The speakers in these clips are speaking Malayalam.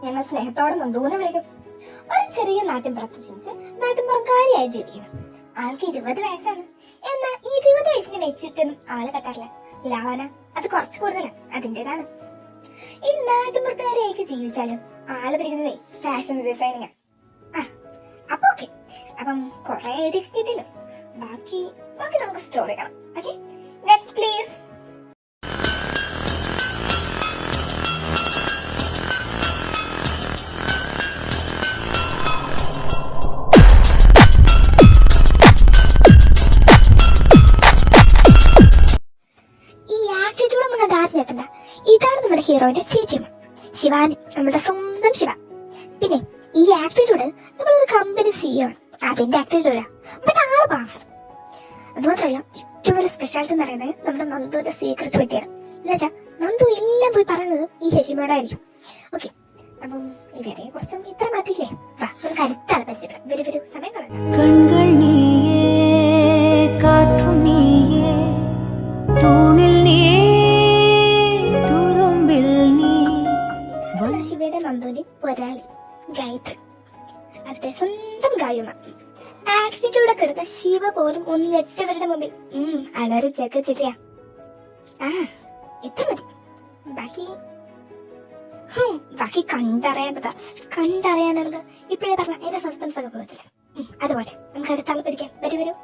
ഞങ്ങൾ സ്നേഹത്തോടെ നന്ദൂന്ന് വിളിക്കും. ഒരു ചെറിയ നാട്ടിൻപുറത്ത് ജനിച്ച് നാട്ടിൻപുറക്കാരിയായി ജീവിക്കുന്നു. ആൾക്ക് 20 വയസ്സാണ്. എന്നാൽ 20 വയസ്സിന് വെച്ചിട്ടൊന്നും ആള് കെട്ടാറില്ല. ലാവന അത് കുറച്ചു കൂടുതലാണ്, അതിൻ്റെതാണ്. ഈ നാട്ടിൻപുറക്കാരിയായി ജീവിച്ചാലും ആള് പഠിക്കുന്നതേ ഫാഷൻ ഡിസൈനിങ്. അപ്പൊ ഓക്കെ, അപ്പം കുറെ ഐഡിയ കിട്ടിയല്ലോ. ബാക്കി നമുക്ക് സ്റ്റോറി കാണാം. Okay, next please. ഇതാണ് നമ്മുടെ ഹീറോയിന്റെ ചേച്ചിയമ്മ ശിവാനി, നമ്മുടെ സ്വന്തം ശിവ. പിന്നെ ഈ ആക്ടിറ്റ്യൂഡ് നമ്മളൊരു കമ്പനി CEO ആണ്, അതിന്റെ ആക്ടിറ്റ്യൂഡാ. ബട്ട് ആള് പാവാണ്. അതുമാത്രമല്ല ഏറ്റവും വലിയ സ്പെഷ്യാലിറ്റി എന്ന് പറയുന്നത് നമ്മുടെ നന്ദുവിന്റെ സീക്രട്ട് പറ്റിയാണ്. എന്നുവെച്ചാൽ നന്ദു എല്ലാം പോയി പറയുന്നത് ഈ ശശിമോടായിരിക്കും. ഓക്കെ, അപ്പം ഇവരെ കുറച്ചും ഇത്ര മതിയില്ലേ? വാ, നമുക്ക് അടുത്താണ് പരിചയപ്പെടാം. വരൂ, സമയം ശിവയുടെ നന്ദുവിന്റെ പൊരാളി ഗായത്രി, അവരുടെ സ്വന്തം ഗായുമ. ആക്സിഡൂടൊക്കെ എടുത്ത ശിവ പോലും ഒന്ന് ഞെട്ടവരുടെ മുമ്പിൽ അലറി ചെറിയ എത്ര മതി. ബാക്കി കണ്ടറിയാനുള്ളത് ഇപ്പോഴേ പറഞ്ഞ എന്റെ സസ്പെൻസ് ഒക്കെ പോകത്തില്ല. അതുപോലെ നമുക്ക് അടുത്താൾ പഠിക്കാം. വരൂ.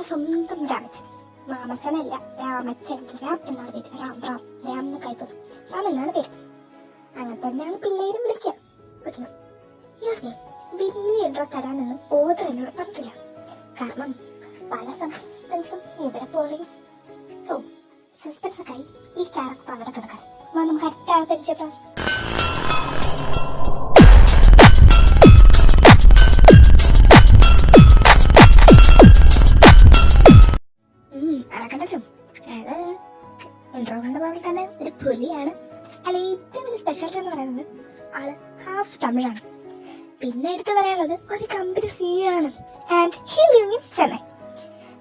സ്വന്തം രാമച്ചൻ, മാമച്ചനല്ല രാമച്ചൻ. രാം എന്നാണ് പേര്. രാം എന്ന് കൈപ്പത്. രാം എന്നാണ് പേര്. അങ്ങനെ തന്നെയാണ് പിള്ളേരും വിളിക്കുക. ഇയാൾക്ക് വലിയ ഇൻട്രോ തരാനൊന്നും ഓതർ എന്നോട് പറഞ്ഞിട്ടില്ല. കാരണം പല സസ്പെൻസും ഇവിടെ പോളിയും. സോ സസ്പെൻസ് ഒക്കെ ആയി ഈ ക്യാരക്ടർ അവിടെ കിടക്കാൻ നമുക്ക് അടുത്ത പരിചയപ്പെടാം. ഇൻട്രോ കണ്ട പോലെ തന്നെ ഒരു പുലിയാണ്. അല്ല, ഏറ്റവും വലിയ സ്പെഷ്യാലിറ്റി എന്ന് പറയുന്നത് ആള് ഹാഫ് തമിഴാണ്. പിന്നെ എടുത്തു പറയാനുള്ളത് ഒരു കമ്പനി CEO ആണ്. And he live in Chennai.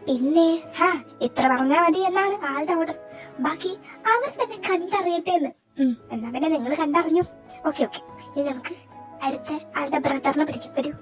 പിന്നെ ഇത്ര പറഞ്ഞാൽ മതി എന്നാണ് ആളുടെ ഓർഡർ. ബാക്കി അവർ തന്നെ കണ്ടറിയട്ടെ എന്ന്. എന്നാ പിന്നെ നിങ്ങൾ കണ്ടറിഞ്ഞു. ഓക്കെ, ഇനി നമുക്ക് അടുത്ത ആളുടെ ബ്രദറിനെ പിടിക്കും. വരൂ.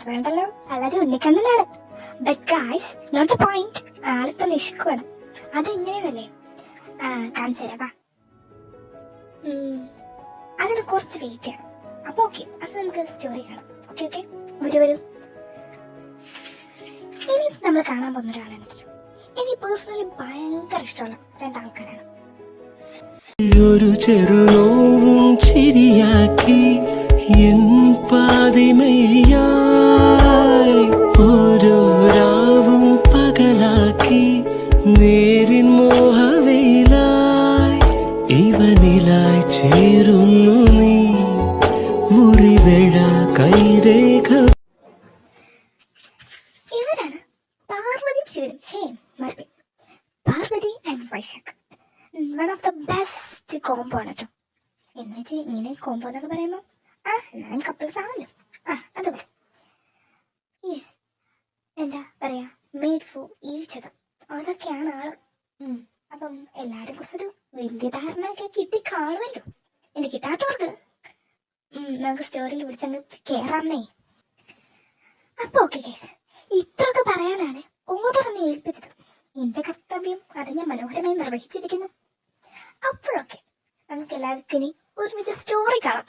വേണ്ടല്ലോ, വളരെ ഉണ്ണിക്കണ്ണനാണ്. But guys, not the point. ആളിപ്പോ നിഷ്കുവാണ്. അതെങ്ങനെയാണല്ലേ കാണിച്ചു തരാം. അതിന് കുറച്ച് വെയിറ്റ് ആണ്. അപ്പൊ ഓക്കെ, അത് നമുക്ക് സ്റ്റോറി കാണാം. ഓക്കെ, വരൂ. ഇനി നമ്മൾ കാണാൻ പോകുന്ന ഒരാളാണ് എനിക്ക് പേഴ്സണലി ഭയങ്കര ഇഷ്ടമുള്ള രണ്ടാൾക്കാരാണ്. ഒരു ചെറുനോവും ചിരിയാക്കി എൻ പാതിമയായി ഓരോ രാവും പകലാക്കി നേരിൻ മോഹവയിലായി ഇവനിലായി ചേരുന്നു നീ മുറിവേഴ കൈരേഖ. ഇവരാണ് പാർവതിയും ശിവനും. Parvathi and Vaishakh one of the best combo ആണ് കേട്ടോ. എന്ന് വെച്ച് ഇങ്ങനെ കോംബോ എന്നൊക്കെ പറയുന്നു. ഞാൻ കപ്പിൾസ് ആണല്ലോ. അതുപോലെ യെസ്, എന്താ പറയാ, മെയ്ഡ് ഫോർ ഈച്ച് അതർ. അതൊക്കെയാണ് ആള്. അപ്പം എല്ലാരും കുറിച്ചൊരു വലിയ ധാരണ ഒക്കെ കിട്ടി കാണുമല്ലോ. ഇനി കിട്ടാത്തവർക്ക് നമുക്ക് സ്റ്റോറിയിൽ പിടിച്ചങ്ങ് കേറാന്നേ. അപ്പൊ ഓക്കെ ഗൈസ്, ഇത്രയൊക്കെ പറയാനാണ് ഓതറിനെ ഏൽപ്പിച്ചത്. എന്റെ കർത്തവ്യം അത് ഞാൻ മനോഹരമായി നിർവഹിച്ചിരിക്കുന്നു. അപ്പോഴൊക്കെ നമുക്ക് എല്ലാവർക്കും ഇനി ഒരുമിച്ച് സ്റ്റോറി കാണാം.